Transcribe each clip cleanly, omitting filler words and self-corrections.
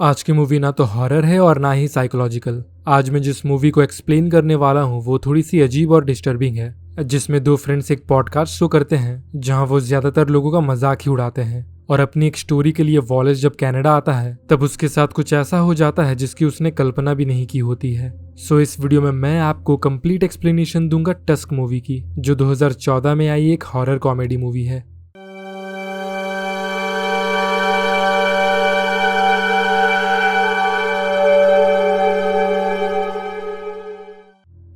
आज की मूवी ना तो हॉरर है और ना ही साइकोलॉजिकल। आज मैं जिस मूवी को एक्सप्लेन करने वाला हूँ वो थोड़ी सी अजीब और डिस्टर्बिंग है, जिसमें दो फ्रेंड्स एक पॉडकास्ट शो करते हैं जहाँ वो ज्यादातर लोगों का मजाक ही उड़ाते हैं। और अपनी एक स्टोरी के लिए वॉलेस जब कनाडा आता है तब उसके साथ कुछ ऐसा हो जाता है जिसकी उसने कल्पना भी नहीं की होती है। सो इस वीडियो में मैं आपको कंप्लीट एक्सप्लेनेशन दूंगा टस्क मूवी की, जो 2014 में आई एक हॉरर कॉमेडी मूवी है।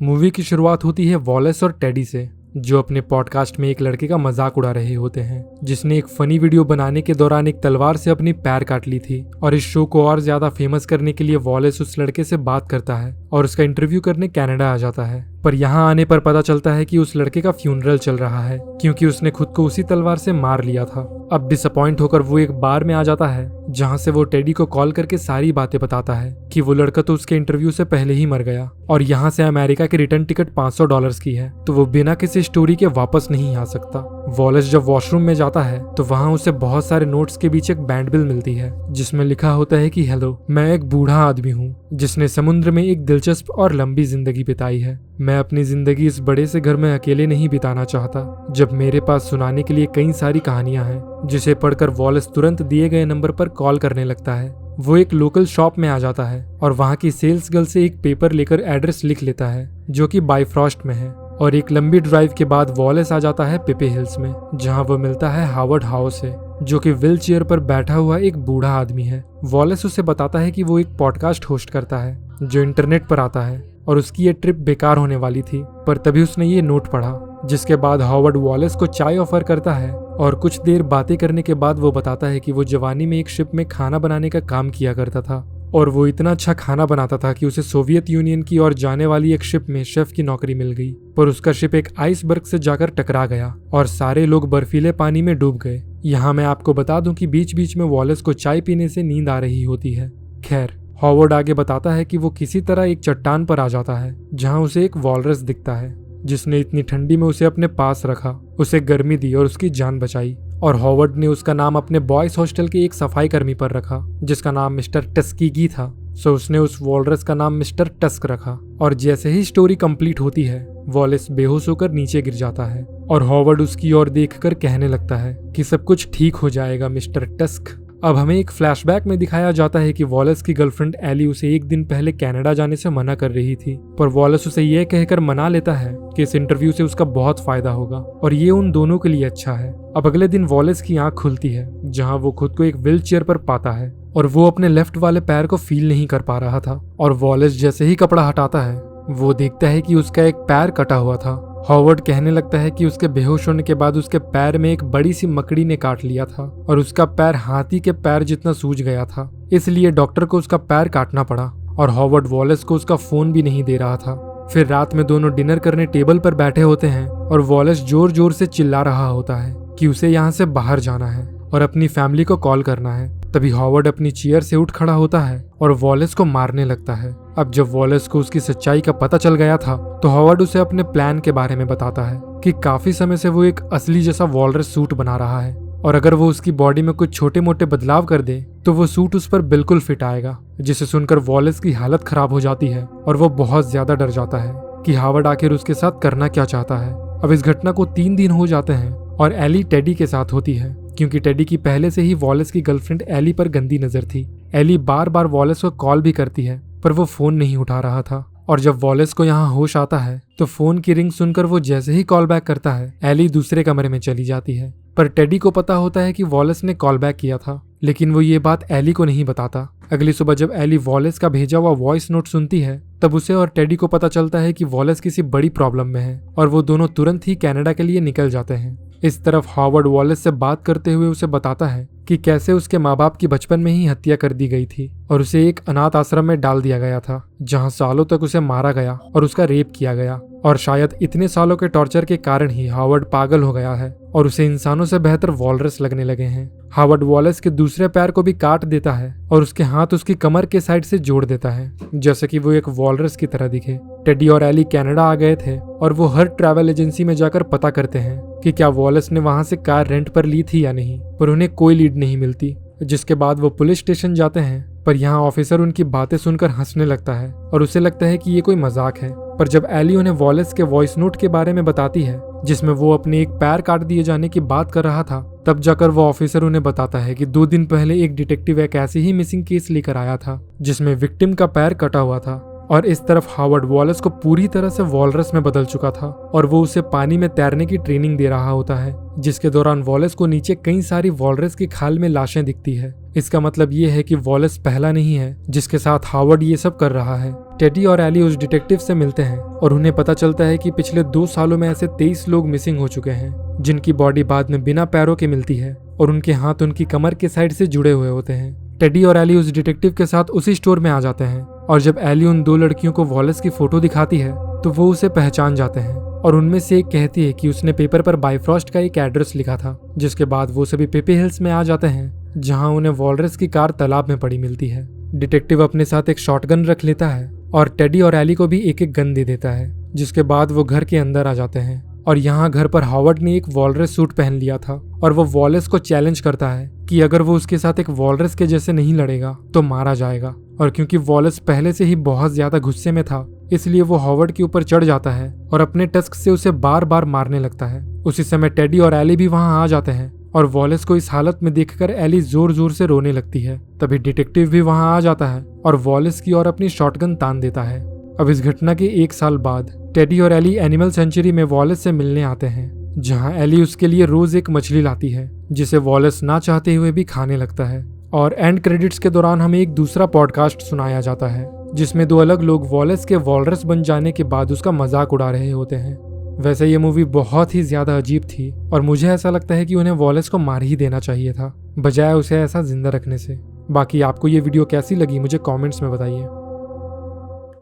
मूवी की शुरुआत होती है वॉलेस और टेडी से, जो अपने पॉडकास्ट में एक लड़के का मजाक उड़ा रहे होते हैं जिसने एक फनी वीडियो बनाने के दौरान एक तलवार से अपनी पैर काट ली थी। और इस शो को और ज्यादा फेमस करने के लिए वॉलेस उस लड़के से बात करता है और उसका इंटरव्यू करने कनाडा आ जाता है। पर यहाँ आने पर पता चलता है कि उस लड़के का फ्यूनरल चल रहा है क्योंकि उसने खुद को उसी तलवार से मार लिया था। अब डिसअपॉइंट होकर वो एक बार में आ जाता है जहाँ से वो टेडी को कॉल करके सारी बातें बताता है कि वो लड़का तो उसके इंटरव्यू से पहले ही मर गया और यहाँ से अमेरिका की रिटर्न टिकट $500 की है, तो वो बिना किसी स्टोरी के वापस नहीं आ सकता। वॉलेस जब वॉशरूम में जाता है तो वहाँ उसे बहुत सारे नोट्स के बीच एक बैंड बिल मिलती है जिसमें लिखा होता है कि हेलो, मैं एक बूढ़ा आदमी हूँ जिसने समुद्र में एक दिलचस्प और लंबी जिंदगी बिताई है। मैं अपनी जिंदगी इस बड़े से घर में अकेले नहीं बिताना चाहता जब मेरे पास सुनाने के लिए कई सारी कहानियां हैं। जिसे पढ़कर वॉलेस तुरंत दिए गए नंबर पर कॉल करने लगता है। वो एक लोकल शॉप में आ जाता है और वहाँ की सेल्स गर्ल से एक पेपर लेकर एड्रेस लिख लेता है जो कि बाइफ्रॉस्ट में है। और एक लंबी ड्राइव के बाद वॉलेस आ जाता है पेपे हिल्स में, जहाँ वो मिलता है हावर्ड हाउस से, जो कि व्हील चेयर पर बैठा हुआ एक बूढ़ा आदमी है। वॉलेस उसे बताता है कि वो एक पॉडकास्ट होस्ट करता है जो इंटरनेट पर आता है और उसकी ये ट्रिप बेकार होने वाली थी। पर तभी उसने ये नोट पढ़ा, जिसके बाद हावर्ड वॉलेस को चाय ऑफर करता है और कुछ देर बातें करने के बाद वो बताता है कि वो जवानी में एक शिप में खाना बनाने का काम किया करता था और वो इतना अच्छा खाना बनाता था कि उसे सोवियत यूनियन की ओर जाने वाली एक शिप में शेफ की नौकरी मिल गई। पर उसका शिप एक आइसबर्ग से जाकर टकरा गया और सारे लोग बर्फीले पानी में डूब गए। यहाँ मैं आपको बता दूं कि बीच बीच में वॉलेस को चाय पीने से नींद आ रही होती है। खैर, हॉवर्ड आगे बताता है कि वो किसी तरह एक चट्टान पर आ जाता है जहाँ उसे एक वॉलरस दिखता है जिसने इतनी ठंडी में उसे अपने पास रखा, उसे गर्मी दी और उसकी जान बचाई। और हॉवर्ड ने उसका नाम अपने बॉयज हॉस्टल के एक सफाई कर्मी पर रखा जिसका नाम मिस्टर टस्कीगी था। सो उसने उस वॉलरस का नाम मिस्टर टस्क रखा। और जैसे ही स्टोरी कंप्लीट होती है वॉलेस बेहोश होकर नीचे गिर जाता है और हॉवर्ड उसकी ओर देखकर कहने लगता है कि सब कुछ ठीक हो जाएगा मिस्टर टस्क। अब हमें एक फ्लैशबैक में दिखाया जाता है कि वॉलेस की गर्लफ्रेंड एली उसे एक दिन पहले कनाडा जाने से मना कर रही थी, पर वॉलेस उसे यह कहकर मना लेता है कि इस इंटरव्यू से उसका बहुत फायदा होगा और ये उन दोनों के लिए अच्छा है। अब अगले दिन वॉलेस की आंख खुलती है जहां वो खुद को एक व्हील चेयर पर पाता है और वो अपने लेफ्ट वाले पैर को फील नहीं कर पा रहा था। और वॉलेस जैसे ही कपड़ा हटाता है वो देखता है कि उसका एक पैर कटा हुआ था। हॉवर्ड कहने लगता है कि उसके बेहोश होने के बाद उसके पैर में एक बड़ी सी मकड़ी ने काट लिया था और उसका पैर हाथी के पैर जितना सूज गया था, इसलिए डॉक्टर को उसका पैर काटना पड़ा। और हॉवर्ड वॉलेस को उसका फोन भी नहीं दे रहा था। फिर रात में दोनों डिनर करने टेबल पर बैठे होते हैं और वॉलेस जोर जोर से चिल्ला रहा होता है कि उसे यहाँ से बाहर जाना है और अपनी फैमिली को कॉल करना है। तभी हॉवर्ड अपनी चेयर से उठ खड़ा होता है और वॉलेस को मारने लगता है। अब जब वॉलेस को उसकी सच्चाई का पता चल गया था तो हॉवर्ड उसे अपने प्लान के बारे में बताता है कि काफी समय से वो एक असली जैसा वॉलरस सूट बना रहा है और अगर वो उसकी बॉडी में कुछ छोटे मोटे बदलाव कर दे तो वो सूट उस पर बिल्कुल फिट आएगा। जिसे सुनकर वॉलेस की हालत खराब हो जाती है और वो बहुत ज्यादा डर जाता है कि हॉवर्ड आखिर उसके साथ करना क्या चाहता है। अब इस घटना को 3 दिन हो जाते हैं और एली टेडी के साथ होती है क्योंकि टेडी की पहले से ही वॉलेस की गर्लफ्रेंड एली पर गंदी नजर थी। एली बार बार वॉलेस को कॉल भी करती है पर वो फोन नहीं उठा रहा था। और जब वॉलेस को यहाँ होश आता है तो फोन की रिंग सुनकर वो जैसे ही कॉल बैक करता है एली दूसरे कमरे में चली जाती है। पर टेडी को पता होता है कि वॉलेस ने कॉल बैक किया था, लेकिन वो ये बात एली को नहीं बताता। अगली सुबह जब एली वॉलेस का भेजा हुआ वॉइस नोट सुनती है तब उसे और टेडी को पता चलता है कि वॉलेस किसी बड़ी प्रॉब्लम में है और वो दोनों तुरंत ही कनाडा के लिए निकल जाते हैं। इस तरफ हॉवर्ड वॉलेस से बात करते हुए उसे बताता है कि कैसे उसके माँ बाप की बचपन में ही हत्या कर दी गई थी और उसे एक अनाथ आश्रम में डाल दिया गया था जहाँ सालों तक उसे मारा गया और उसका रेप किया गया। और शायद इतने सालों के टॉर्चर के कारण ही हॉवर्ड पागल हो गया है और उसे इंसानों से बेहतर वॉलरस लगने लगे हैं। हॉवर्ड वॉलेस के दूसरे पैर को भी काट देता है और उसके हाथ उसकी कमर के साइड से जोड़ देता है जैसे कि वो एक वॉलरस की तरह दिखे। टेडी और एली कनाडा आ गए थे और वो हर ट्रैवल एजेंसी में जाकर पता करते हैं कि क्या वॉलेस ने वहां से कार रेंट पर ली थी या नहीं, पर उन्हें कोई लीड नहीं मिलती। जिसके बाद वो पुलिस स्टेशन जाते हैं पर यहाँ ऑफिसर उनकी बातें सुनकर हंसने लगता है और उसे लगता है कि ये कोई मजाक है। पर जब एली उन्हें वॉलेस के वॉइस नोट के बारे में बताती है जिसमें वो अपने एक पैर काट दिए जाने की बात कर रहा था, तब जाकर वो ऑफिसर उन्हें बताता है कि 2 दिन पहले एक डिटेक्टिव एक ऐसे ही मिसिंग केस लेकर आया था जिसमें विक्टिम का पैर कटा हुआ था और इस तरफ हावर्ड वॉलेस को पूरी तरह से वॉलरस में बदल चुका था और वो उसे पानी में तैरने की ट्रेनिंग दे रहा होता है, जिसके दौरान वॉलेस को नीचे कई सारी वॉलरस की खाल में लाशें दिखती है। इसका मतलब ये है कि वॉलेस पहला नहीं है जिसके साथ हावर्ड ये सब कर रहा है। टेडी और एली उस डिटेक्टिव से मिलते हैं और उन्हें पता चलता है कि पिछले 2 सालों में ऐसे 23 लोग मिसिंग हो चुके हैं जिनकी बॉडी बाद में बिना पैरों के मिलती है और उनके हाथ उनकी कमर के साइड से जुड़े हुए होते हैं। टेडी और एली उस डिटेक्टिव के साथ उसी स्टोर में आ जाते हैं और जब एली उन 2 लड़कियों को वॉलेस की फोटो दिखाती है तो वो उसे पहचान जाते हैं और उनमें से एक कहती है कि उसने पेपर पर बाइफ्रॉस्ट का एक एड्रेस लिखा था। जिसके बाद वो सभी पेपे हिल्स में आ जाते हैं जहां उन्हें वॉलरस की कार तालाब में पड़ी मिलती है। डिटेक्टिव अपने साथ एक शॉटगन रख लेता है और टेडी और एली को भी एक एक गन दे देता है, जिसके बाद वो घर के अंदर आ जाते हैं और यहाँ घर पर हावर्ड ने एक वॉलरस सूट पहन लिया था और वो वॉलेस को चैलेंज करता है कि अगर वो उसके साथ एक वॉलरस के जैसे नहीं लड़ेगा तो मारा जाएगा। और क्योंकि वॉलेस पहले से ही बहुत ज्यादा गुस्से में था इसलिए वो हावर्ड के ऊपर चढ़ जाता है और अपने टस्क से उसे बार बार मारने लगता है। उसी समय टेडी और एली भी वहां आ जाते हैं और वॉलेस को इस हालत में देखकर एली जोर जोर से रोने लगती है। तभी डिटेक्टिव भी वहां आ जाता है और वॉलेस की ओर अपनी शॉटगन तान देता है। अब इस घटना के 1 साल बाद टेडी और एली एनिमल सेंचुरी में वॉलेस से मिलने आते हैं, जहां एली उसके लिए रोज एक मछली लाती है जिसे वॉलेस ना चाहते हुए भी खाने लगता है। और एंड क्रेडिट्स के दौरान हमें एक दूसरा पॉडकास्ट सुनाया जाता है जिसमें 2 अलग लोग वॉलेस के वॉलरस बन जाने के बाद उसका मजाक उड़ा रहे होते हैं। वैसे ये मूवी बहुत ही ज्यादा अजीब थी और मुझे ऐसा लगता है कि उन्हें वॉलेस को मार ही देना चाहिए था बजाय उसे ऐसा जिंदा रखने से। बाकी आपको ये वीडियो कैसी लगी मुझे कमेंट्स में बताइए।